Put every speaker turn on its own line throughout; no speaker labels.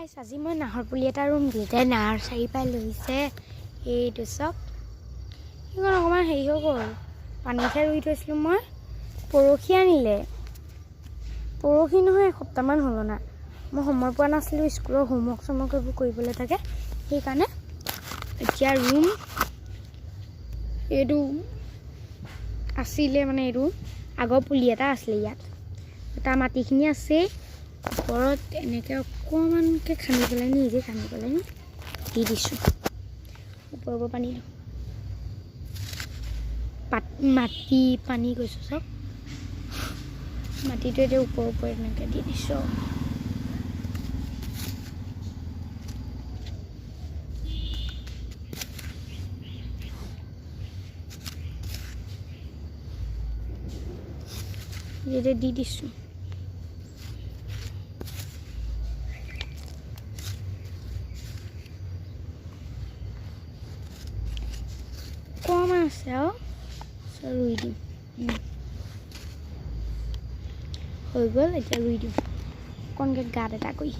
গাইছ আজি মই নাহৰ পুলি এটা ৰুম দিলে নাৰ্চাৰী পাই লৈছে এইটো চক ইমান অকণমান হেৰি হৈ গ'ল পানীতে ৰুই থৈছিলোঁ মই পৰহি আনিলে পৰহি নহয় এসপ্তাহমান হ'ল না মই সময় পোৱা নাছিলোঁ স্কুলৰ হোমৱৰ্ক চমৱৰ্ক এইবোৰ কৰিবলৈ থাকে সেইকাৰণে এতিয়া ৰুম এইটো আছিলে মানে এইটো আগৰ পুলি এটা আছিলে ইয়াত তাৰ মাটিখিনি আছেই ওপৰত এনেকৈ অকণমানকৈ খান্দি পেলাই নিজে খান্দি পেলাই দি দিছোঁ ওপৰৰ পানী মাটি পানী কৈছোঁ চব মাটিটো এতিয়া ওপৰত এনেকৈ দি দিছোঁ এতিয়া দি দিছোঁ অকণমান আছে আৰু ৰুই দিম হৈ গ'ল এতিয়া ৰুই দিম অকণকৈ গাঁত এটা কৰি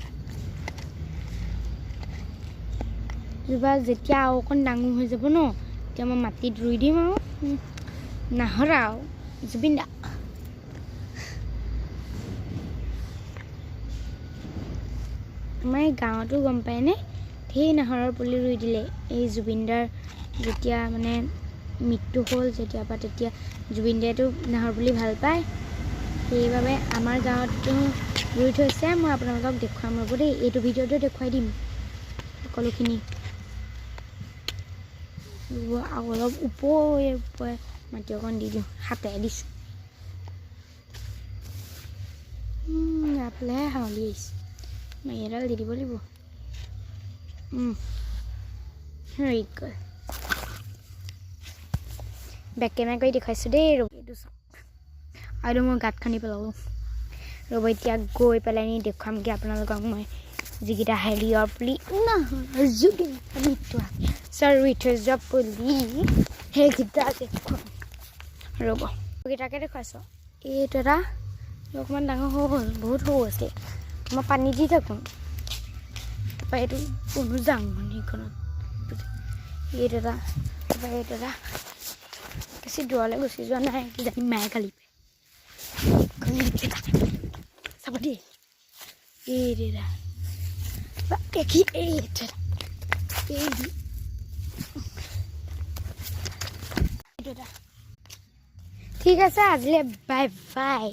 জোপা যেতিয়া আৰু অকণ ডাঙৰ হৈ যাব ন তেতিয়া মই মাটিত ৰুই দিম আৰু নাহৰ আৰু জুবিন দা আমাৰ এই গাঁৱতো গম পায়নে ধেৰ নাহৰৰ পুলি ৰুই দিলে এই জুবিনদাৰ যেতিয়া মানে মৃত্যু হ'ল যেতিয়াৰ পৰা তেতিয়া জুবিন দাইতো নাহৰ পুলি ভাল পায় সেইবাবে আমাৰ গাঁৱতো ৰুই থৈছে মই আপোনালোকক দেখুৱাম ৰ'ব দেই এইটো ভিডিঅ'টো দেখুৱাই দিম সকলোখিনি আৰু অলপ ওপৰে মাটি অকণ দি দিওঁ হাতেৰে দিছোঁ আপেলহে হাওলি আহিছে মই এডাল দি দিব লাগিব হেৰি কয় বেক কেমেৰা কৰি দেখুৱাইছোঁ দেই ৰ'ব এইটো চাওক আৰু মই গাঁত খান্দি পেলালোঁ ৰ'ব এতিয়া গৈ পেলাই নি দেখুৱামগৈ আপোনালোকক মই যিকেইটা হেৰিয়ৰ পুলি জুবিন মৃত্যু ৰুই থৈ যোৱা পুলি সেইকেইটা দেখুৱাম ৰ'ব সেইকেইটাকে দেখুৱাইছোঁ এইটো এটা অকণমান ডাঙৰ হৈ গ'ল বহুত সৰু আছে মই পানী দি থাকোঁ তাৰপৰা এইটো কোনো যাওঁ মানে এইখনত এইটো এটা তাৰপৰা এইটো এটা বেছি দূৰলৈ গুচি যোৱা নাই কিজানি মায়ে গালি চাব দেই এইটা দেখি এইটা ঠিক আছে আজিলৈ বাই বাই